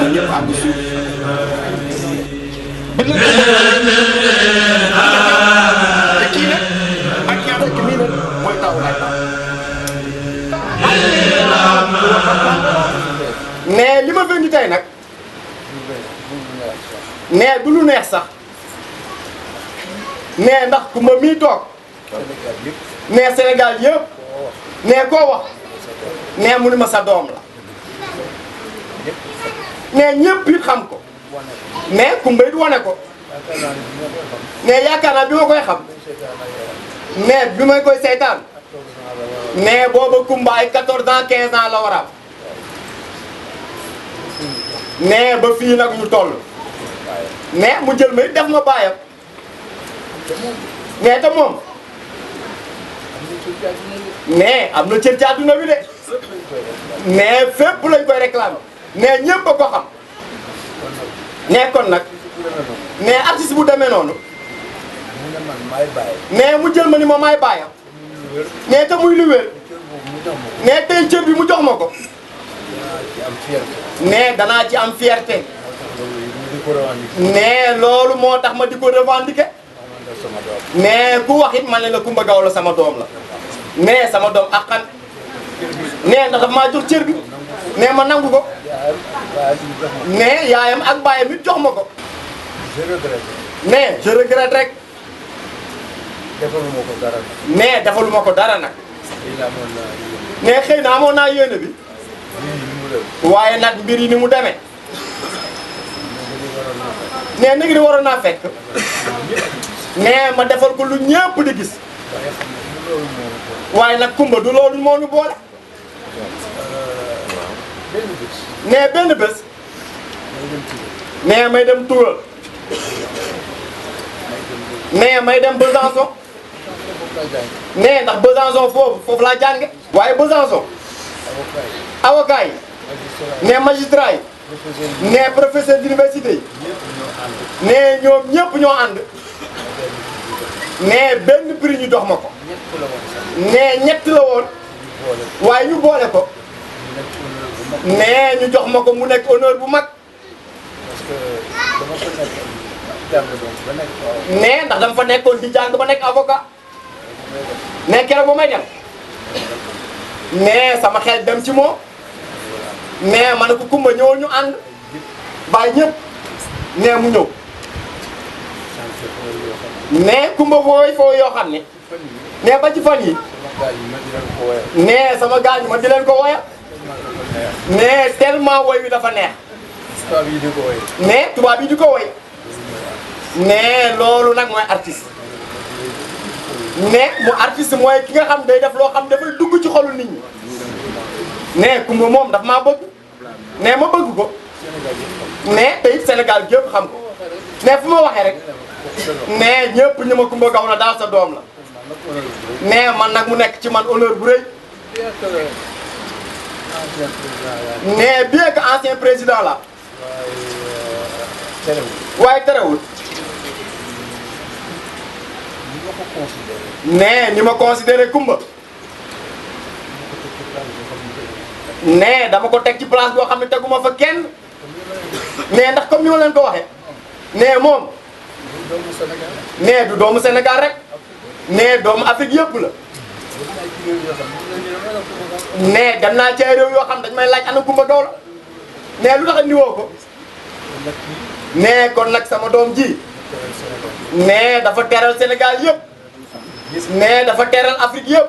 na ñëpp ànd suuf te kii nag ak yaa rek nii nag mooy taw laay taw mais li ma fendi tey nag mais du lu neex sax mais ndax ku ma mii toog mais Sénégal yëpp mais koo wax mais mu ni ma sa doom la mais ñëpp it xam ko mais Kumba it wane ko mais yaakaar naa bi ma koy xam mais bi may koy seytaan mais booba Kumba ay 14 ans 15 ans la war a am mais ba fii nag ñu toll mais mu jël ma it def ma baayam mais te moom mais am na cër ci àdduna bi de mais fépp lañ koy réclamer mais ñëpp a ko xam mais kon nag mais artiste bu demee noonu mais mu jël ma ni ma maay baayam mais te muy lu wér mais tey cër bi mu jox ma ko mais danaa ci am fierté mais loolu moo tax ma di ko revendiquer mais ku wax it man ne la Kumba Gawlo sama doom la mais sama doom akkan mais ndax daf maa jox cër bi mais ma nangu ko mais yaayam ak baayam it jox ma ko mais je regrette rek mais defaluma ko dara nag mais xëy na amoon naa yéene bi waaye nag mbir yi ni mu demee mais nag ni waroon naa fekk mais ma defal ko lu ñëpp di gis waaye nag Kumba du loolu moo ñu boole mais benn bés mais may dem Touba mais may dem Besançon mais ndax Besançon foofu laa jànge waaye Besançon avocat yi mais magistrat yi mais professeur d'université yi mais ñoom ñëpp ñoo ànd mais benn prix ñu dox ma ko mais ñett la woon waaye ñu boole ko mais ñu jox ma ko mu nekk honneur bu mag mais ndax dama fa nekkoon di jàng ba nekk avocat mais keroog ba may dem mais sama xel dem ci moom mais ma ne ko Kumba ñëwal ñu ànd bàyyi ñëpp mais mu ñëw mais Kumba foo yoo xam ne mais ba ci fan yi mais sama gars yi ma di leen ko woya mais tellement woy wi dafa neex mais tubaab yi di ko woy mais loolu nag mooy artiste mais mu artiste mooy ki nga xam day def loo xam dafay dugg ci xolu nit ñi mais Kumba moom daf maa bëgg mais ma bëgg ko mais te it Sénégal gépp xam ko mais fu ma waxee rek mais ñëpp ñu ma Kumba Gawlo daal sa doom la mais man nag mu nekk ci man honneur bu rëy mais bien que ancien président la waaye terewul mais ni ma considéré Kumba mais dama ko teg ci place boo xam ne teguma fa kenn mais ndax comme ni ma leen ko waxee mais moom mais du doomu Sénégal rek mais doomu Afrique yëpp la mais dem naa ci ay réew yoo xam dañ may laaj ana Kumba Gawlo mais lu tax andi woo ko mais kon nag sama doom ji mais dafa teral Sénégal yëpp mais dafa teral Afrique yëpp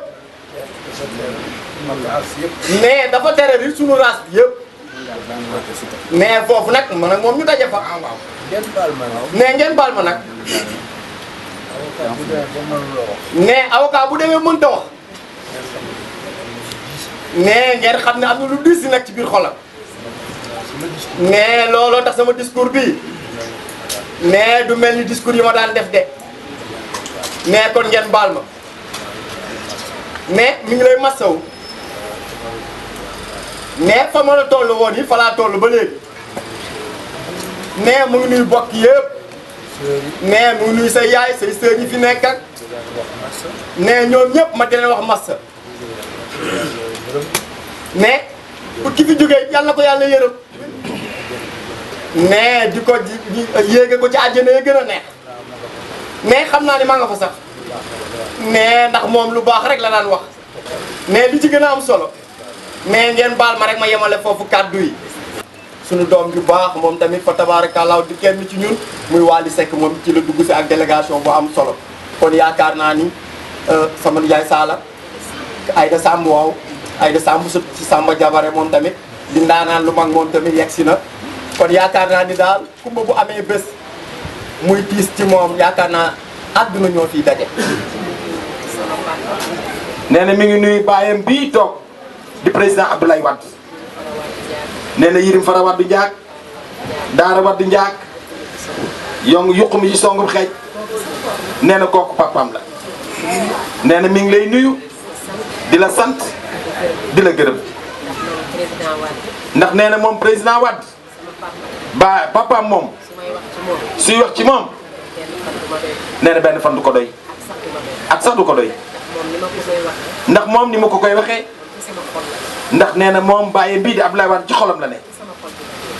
mais dafa teral it sunu race bi yëpp mais foofu nag man ak moom ñu daje fa mais ngeen baal ma nag mais avocat bu demee mënta wax mais ngeen xam ne am na lu diis si nag ci biir xolam mais looloo tax sama discours bi mais du mel ni discours yi ma daan def de mais kon ngeen baal ma mais mi ngi lay masawu mais fa ma la toll woon yi fa laa toll ba léegi mais mu ngi nuy bokk yëpp mais mu ngi nuy say yaay say sœur yi fi nekk ak mais ñoom ñëpp ma di leen wax massa mais pour ki fi jógee yàlla na ko yàlla yërëm mais di ko yéege ko ci àjjana yi gën a neex mais xam naa ni maa nga fa sax mais ndax moom lu baax rek la daan wax mais li ci gën a am solo mais ngeen baal ma rek ma yemale foofu kàddu yi. suñu doom ju baax moom tamit fa tabaarakallaa di kenn ci ñun muy Wally Seck moom ci la dugg si ak délégation bu am solo kon yaakaar naa ni sama nijaay Saala Aïda Samb waaw Aïda Samb si Samba Jabare moom tamit di ndaanaan lu mag moom tamit yegg si na kon yaakaar naa ni daal Coumba bu amee bés muy tiis ci moom yaakaar naa àdduna ñoo fiy daje. nee na mi ngi nuyu baayam bii toog di président Abdoulaye Wade nee na Yirim Fara Wade Ndiak Daara Wade Ndiak yuq mi ci songum xeej nee na kooku papaam la nee na mi ngi lay nuyu di la sant di la gërëm ndax nee na moom président Wade ba papaam moom suy wax ci moom nee na benn fan du ko doy ak sax du ko doy ndax moom ni ma ko koy waxee ndax nee na moom bàyyi mbii di Abdoulaye Wade ci xolam la ne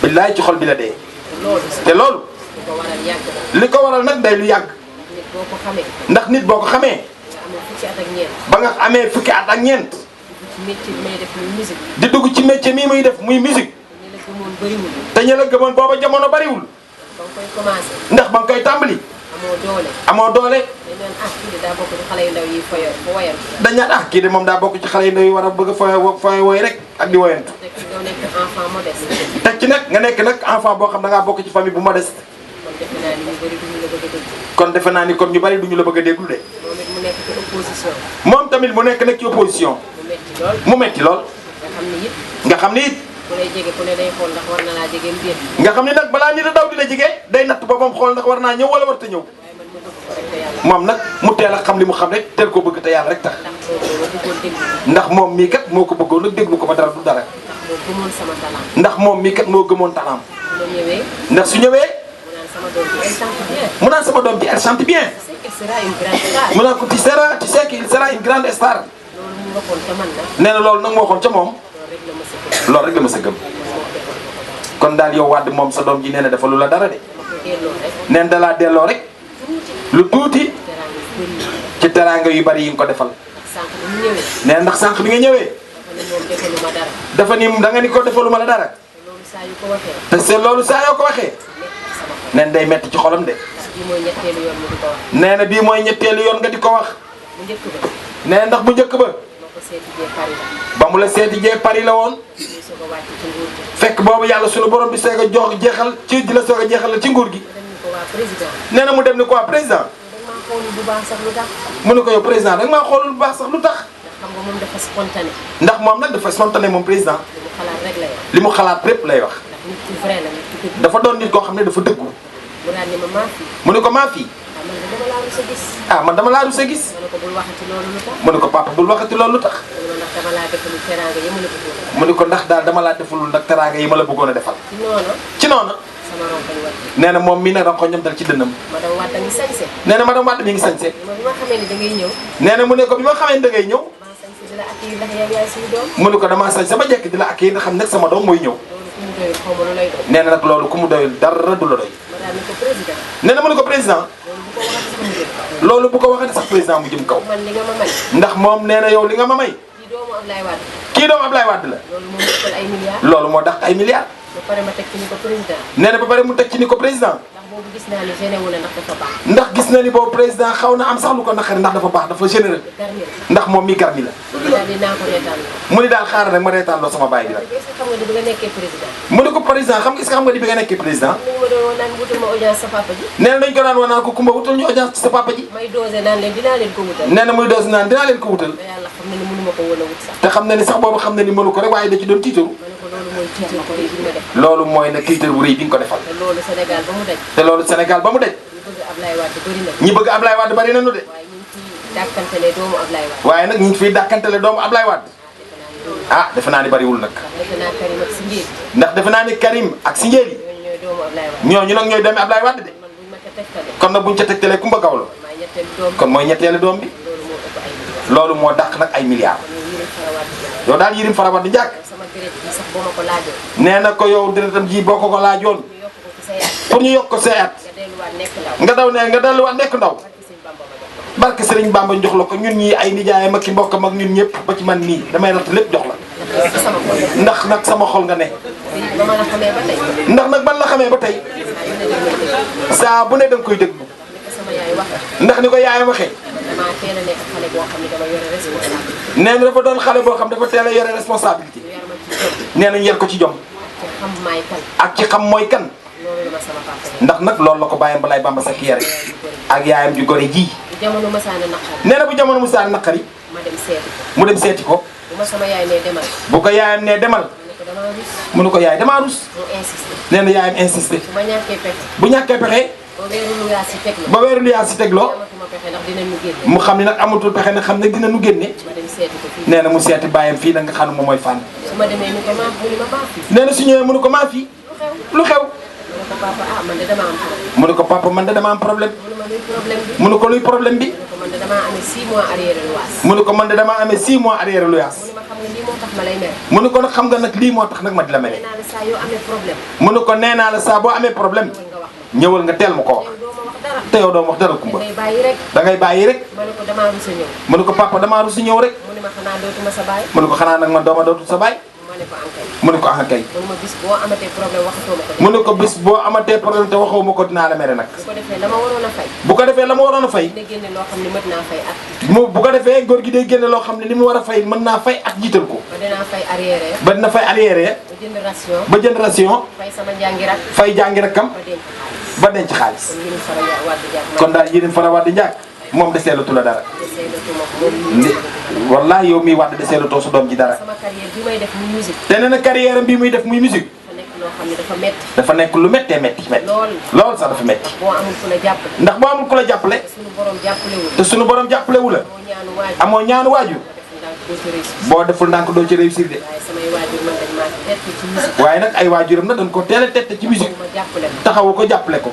billaay ci xol bi la dee te loolu li ko waral nag day lu yàgg ndax nit boo ko xamee ba nga amee fukki at ak ñeent di dugg ci métier mii muy def muy musique te ña la gëmoon booba jamono bariwul ndax ba nga koy tàmbali amoo doole dañ naan ah kii de moom daa bokk ci xale yu ndaw yi war a bëgg a fooy woy rek ak di woyantu teg ci nag nga nekk nag enfant boo xam da ngaa bokk ci famille bu modeste kon defe naa ni kon ñu bari duñu la bëgg a déglu de moom tamit mu nekk nag ci opposition mu metti lool nga xam ni it nga xam ni nag balaa nit a daw di la jege day natt boppam xool ndax war naa ñëw wala warta ñëw moom nag mu teel a xam li mu xam rek teel ko bëgg te yàlla rek tax ndax moom mii kat moo ko bëggoon nag déglu ko ba dara du dara ndax moom mii kat moo gëmoon talaam ndax su ñëwee mu naan sama doom ji elle chante bien mu naan ko tu sais qu'il sera une grande star nee na loolu nag moo waxoon ca moom loolu rek la ma sa gëm kon daal yow Wade moom sa doom ji nee na dafa lu la dara de nee na dalaa delloo rek lu tuuti ci teraanga yu bari yi nga ko defal nee na ndax sànq bi nga ñëwee dafa ni da nga ni ko defaluma la dara te c'est loolu saa yoo ko waxee nee na day metti ci xolam de nee na bii mooy ñetteelu yoon nga di ko wax nee na ndax bu njëkk ba ba mu la seeti jee Paris la woon fekk boobu yàlla sunu borom bi soog a jox jeexal ci di la soog a jeexal ci nguur gi nee na mu dem ni ko waa président mu ne ko yow président danga maa xoolul bu baax sax lu tax ndax moom nag dafa spontané moom président li mu xalaat lépp lay wax dafa doon nit koo xam ne dafa dëggu mu ne ko maa fii ah man dama laa rus a gis mu ne ko papa bul waxati loolu lu tax mu ne ko ndax daal dama laa defalul nag teraanga yi ma la bëggoon a defal ci noonu nee na moom mii nag danga ko ñam dal ci dënnam nee na madame Wade mi ngi sañse nee na mu ne ko bi ma xamee da ngay ñëw mu ne ko damaa sañ sama jekk di la ak yi nga xam nag sama doom mooy ñëw nee na nag loolu ku mu doyul dara du la doy nee na mu ne ko président loolu bu ko waxee sax président mu jëm kaw ndax moom nee na yow li nga ma may kii doomu Ablaye Wade la loolu moo tax ay milliards nee na ba pare mu teg ci ni ko président ndax gis na ni boobu président xaw na am sax lu ko naqari ndax dafa baax dafa généreux ndax moom mi garmi la mu ni daal xaaral rek ma reetaan loo sama baay bi la mu ne ko président xam nga est-ce que xam nga ni bi nga nekkee président nee na dañ ko daan wax naan ko Coumba wutal ñu audience ci sa papa ji nee na muy doose naan dinaa leen ko wutal te xam na ni sax boobu xam na ni mënu ko rek waaye da ci doon tiitaru loolu mooy na tiitar bu rëy bi nga ko defal te loolu Sénégal ba mu daj ñi bëgg Ablaye Wade bari nañu de waaye nag ñu ngi fiy dàkkantele doomu Ablaye Wade ah defe naa ni bariwul nag ndax defe naa ni Karim ak Sindiély ñooñu nag ñooy doomi Ablaye Wade de kon nag buñ ca tegtalee Coumba Gawlo kon mooy ñetteelu doom bi loolu moo dàq nag ay milliards yow daal Yirim Fara Wade Ndiak nee na ko yow deretam ji boo ko laajoon pour ñu yokk ko say at nga delluwaat nekk ndaw barke Serigne Bamba jox la ko ñun ñii ay nijaayam ak ki mbokkam ak ñun ñëpp ba ci man nii damay natt lépp jox la ndax nag sama xol nga ne ndax nag ban la xamee ba tey saa bu ne da nga koy déglu ndax ni ko yaayam waxee nee na dafa doon xale boo xam dafa teel a yore responsabilité nee nañ yar ko ci jom ak ci xam mooy kan ndax nag loolu la ko bàyyam Balaye Bamba Seck yare ak yaayam ju gore ji nee na bu jamono musaana naqari mu dem seeti ko bu ko yaayam nee demal mu ne ko yaay damaa rus nee na yaayam insisté bu ñàkkee pexe ba weeru lu yaa si tegloo mu xam ne nag amatul pexe nag xam ne dina nu génne nee na mu seeti bàyyam fii nag nga xam ne moom mooy fànn nee na su ñëwee mu ne ko maa fii lu xew mu ne ko papa man de dama am problème mu ne ko luy problème bi mu ne ko man de dama amee 6 mois arrière lu yaas mu ne ko nag xam nga nag lii moo tax nag ma di la mel mu ne ko nee naa la saa boo amee problème ñëwal nga teel ma ko wax te yow doom wax dara kumba da ngay bàyyi rek mu ne ko papa damaa rusu ñëw rek mu ne ko xanaa nag man dooma dootul sa baay mu ne ko ah kay mu ne ko bis boo amatee problème te waxoo ma ko dinaa la mere nag bu ko defee la ma waroon a fay bu ko defee góor gi day génne loo xam ne li mu war a fay mën naa fay ak jiital ko ba dina fay arrière ba jënd ration fay jàngi rakkam ba denc xaalis kon daal yéen fara Wade Ndiack moom deseelatu la dara wallahi yow miy Wade deseelatoo sa doom ji dara te nee na carrière bi muy def muy musique dafa nekk lu méttee métti lool sax dafa métti ndax boo amul ku la jàppale te sunu borom jàppalewu la amoo ñaanu waajur boo deful ndànk doo ci réussir de waaye nag ay waajuram nag dañ ko teel a tette ci musique taxawu ko jàppale ko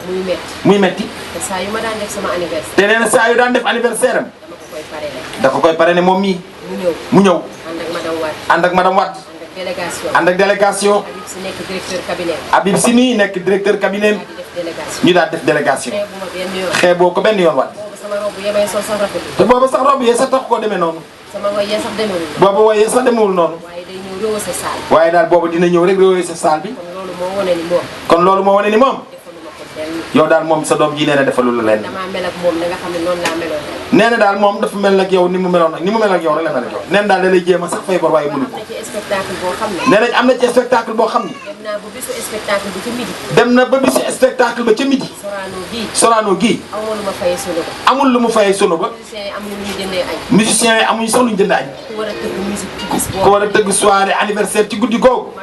muy metti te nee na saa yu daan def anniversaire am da ko koy pare ne moom mii mu ñëw ànd ak madame Wade ànd ak délégation Habib Sy mii nekk directeur cabinet ñu daal def délégation xeeboo ko benn yoon Wade te booba sax rob yee sax tax koo demee noonu booba woyee sax demewul noonu waaye daal booba dina ñëw rek réew sa saal bi kon loolu moo wane ni moom yow daal moom sa doom ji nee na defalul la leen nee na daal moom dafa mel nag yow ni mu meloon ni mu mel ak yow rek la mel ak yow nee na daal da lay jéem a sax fay bor waaye mënu ko nee nañ am na ci spectacle boo xam ni dem na ba bisu spectacle ba ca midi Sorano gii amul lu mu fayee sono ba musiciens yi amuñu sax lu ñu jënd añ ku war a tëgg soirée anniversaire ci guddi googu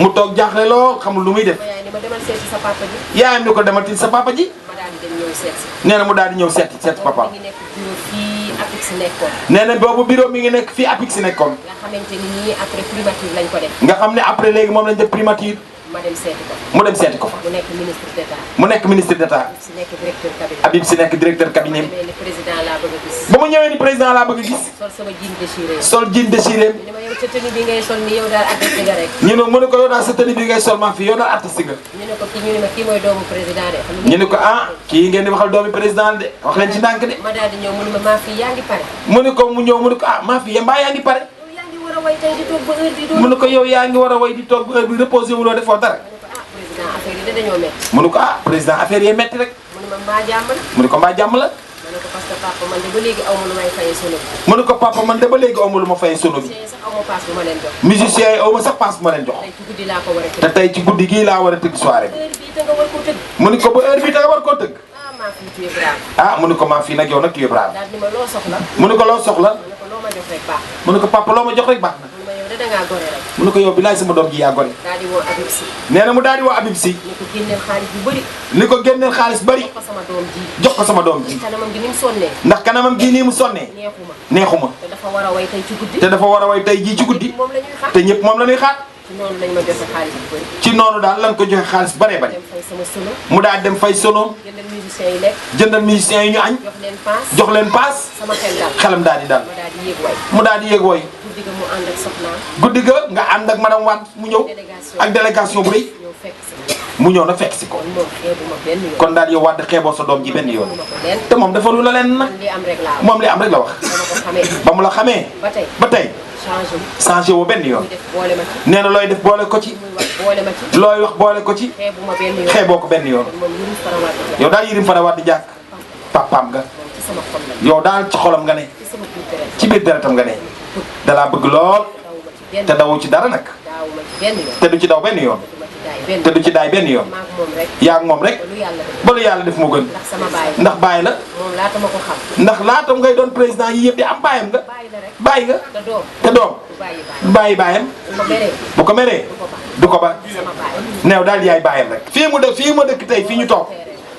mu toog jaaxle lool xamul lu muy def yaayam ni ko demal ci sa papa ji nee na mu daal di ñëw seet papa nee na boobu bureau mi ngi nekk fii Apix nekkoon nga xam ne après léegi moom lañ def primature mu dem seeti ko fa mu nekk ministre d'état Habib Sy nekk directeur cabinet ba mu ñëwee ni président laa bëgg a gis sol jean déchiré ñu ne mu ne ko yow daal sa tenue bi ngay sol maa fi yow daal artiste nga ñu ne ko ah kii ngeen di waxal doomi président de wax leen ci ndànk de mu ne ko mu ñëw mu ne ko ah maa fi mbaa yaa ngi pare mu ne ko yow yaa ngi war a way di toog ba heure bi reposé wuloo defoo dara mu ne ko ah président affaire yi metti rek mu ne ko mbaa jàmm la mu ne ko papa man de ba léegi aw ma lu may fayee sono bi mu ne ko papa man de ba léegi aw ma lu ma fayee sono bi musiciens yi aw ma sax paas bu ma leen jox te tey ci guddi gii laa war a tëgg soirée bi mu ne ko ba heure bi te nga war koo tëgg ah mu ne ko maa fii nag yow nag tu es brave mu ne ko loo soxla mu ne ko papa loo ma jox rek baax na mu ne ko yow bilaay sama doom ji yaa gore nee na mu daal di woo Habib Sy ni ko génneel xaalis bari jox ko sama doom ji ndax kanamam gi nii mu sonnee neexuma te dafa war a way tey jii ci guddi te ñëpp moom la ñuy xaar ci noonu daal lan ko joxe xaalis bare bare mu daal dem fay sonoom jëndal musiciens yi ñu añ jox leen paas xelam daal di dal mu daal di yéeg woy guddi ga nga ànd ak madame Wade mu ñëw ak délégation bu rëy mu ñëw na fekk si ko. kon moom xeebuma benn yoon. kon daal yow Wade xeeboo sa doom ji benn yoon. xeebuma ko lenn. te moom defalu la leen nag. man li am rek laa wax. moom li am rek la wax. dama ko xamee. ba mu la xamee. ba tey. changé changé wu. woo benn yoon. muy def boole ma ci. nee na looy def boole ko ci. muy wax boole ma ci. looy wax boole ko ci. xeebuma benn yoon. xeeboo ko benn yoon. kon moom Yirim Fara Wade yow daal Yirim Fara Wade jàkk papaam nga. moom ci sama xol la. yow daal ci xolam nga ne. ci sama biir deret. ci biir deretam nga ne. dalaa bëgg lool. dawuma ci benn. te dawu ci dara nag. daawuma ci benn yoon. te du ci daw benn yoon. te du ma ci daay benn te du ci daay benn yoon. maag moom rek. yaa ak moom rek. ba lu yàlla def. ba lu yàlla def moo gën. ndax sama baay la. ndax bàyyi la. moom laata ma ko xam. ndax laata ngay doon président yi yëpp di am bàyyam nga. bàyyi la rek. bàyyi nga. te doom. te doom. du bàyyi baay. bàyyi bàyyam. bu ko meree. bu ko meree. du ko ba. sama baay. neew daal yaay bàyyam rek. fii ma dëkk tey fii ñu toog.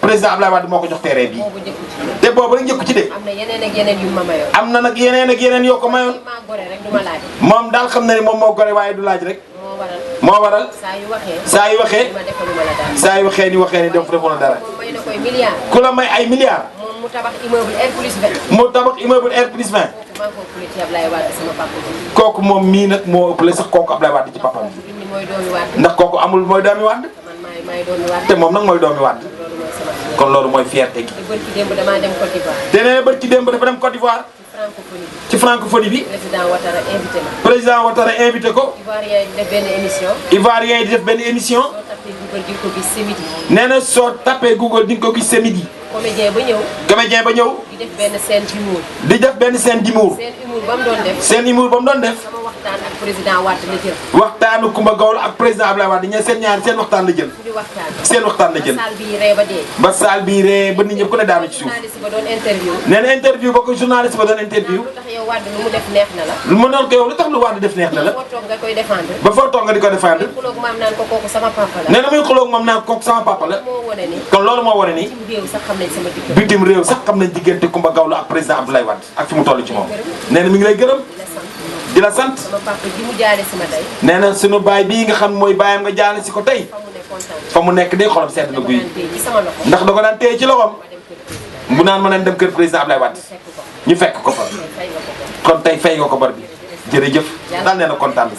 président Abdoulaye Wade moo ko jox terrain bii. boobu njëkku ci. te boobu rek njëkku ci de. am na yeneen ak yeneen yu ma mayoon. am na nag yeneen ak yeneen yoo ko mayoon. maa gore rek du ma laaj. moom daal xam na ne moom moo gore waaye du laaj rek. moo waral. moo waral. saa yu waxee. saa yu waxee. ma defaluma la dara. saa yu waxee ni dem fa defoon dara. moom may na koy milliard. ku la may ay milliards. moom mu tabax immeuble R+20. mu tabax immeuble R+20. maa ngi ko ëppale ci Ablaye Wade sama papa ji. kooku moom mii nag moo ëppale sax kooku Abdoulaye Wade ci papam. ni mooy doomi Wade. ndax kooku amul mooy doomi Wade. man maay doomi Wade. te moom nag mooy doomi Wade. loolu mooy sama fierté. kon loolu mooy fierté gi. te bërki démb damaa dem Côte d'Ivoire. te nee na bërki démb dafa dem Côte d'Ivoire. ci francophonie bi. ci francophonie bi. président Ouattara invité ma. président Ouattara invité ko. Ivoirien yi di def benn émission. Ivoirien yi di def benn émission. soo tapé Google di ko gis c'est midi. nee na soo tapé Google di nga ko gis c'est midi. comédien ba ñëw. comédien ba ñëw. di def benn scène d'humour. di def benn scène d'humour. seen humour ba mu doon def. seen humour ba mu doon def. sama waxtaan ak président Wade la jël. waxtaanu Coumba Gawlo ak président Abdoulaye Wade ñe seen ñaari seen waxtaan la jël. fu ñu waxtaan. seen waxtaan la jël. ba saal bii ree ba dee. ba saal bii ree ba nit ñëpp ku ne daanu ci suuf. journaliste ba doon interview. nee na interview ba ko journaliste ba doon interview. lu tax yow Wade lu mu def neex na la. lu mu noonu ko yow lu tax lu Wade def neex na la. foo toog nga koy défendre. ba foo toog nga di ko défendre. xuloog maam naan ko kooku sama papa la. nee na muy xuloog moom naan kooku sama papa la. moo wane ni. kon loolu moo wane ni. ci réew sax xam nañ sama diggante. bitim réew sax xam nañ diggante Coumba Gawlo ak président Abdoulaye Wade ak fi mu toll ci moom. nee na mi ngi lay gërëm. di la sant. di la sant. sama papa ji mu jaale si ma tey. nee na sunu baay bii nga xam mooy baayam nga jaale si ko tey. fa mu ne kontaan. fa mu nekk day xolam sedd na guy. ci sama loxo. ndax da ko daan téye ci loxoom. ma dem kër président. bu naan ma dem kër président Abdoulaye Wade. fekk ko. ñu fekk ko fa. fay nga ko ko. kon tey fay nga ko bar bi. jërëjëf daal nee na kontaan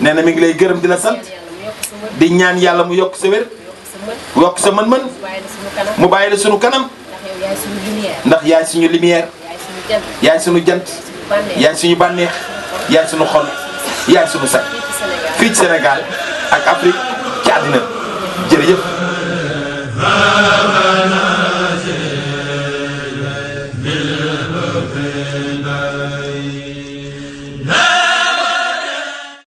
nee na mi ngi lay gërëm di la sant. di ñaan yàlla mu yokk sa wér. yokk sa mën-mën. mu bàyyi la sunu kanam. ndax yaay suñu lumière. yaay suñu jant. yaay suñu bànneex. yaay suñu xol. yaay suñu sax. fii ci Sénégal ak Afrique ci àddina jërëjëf.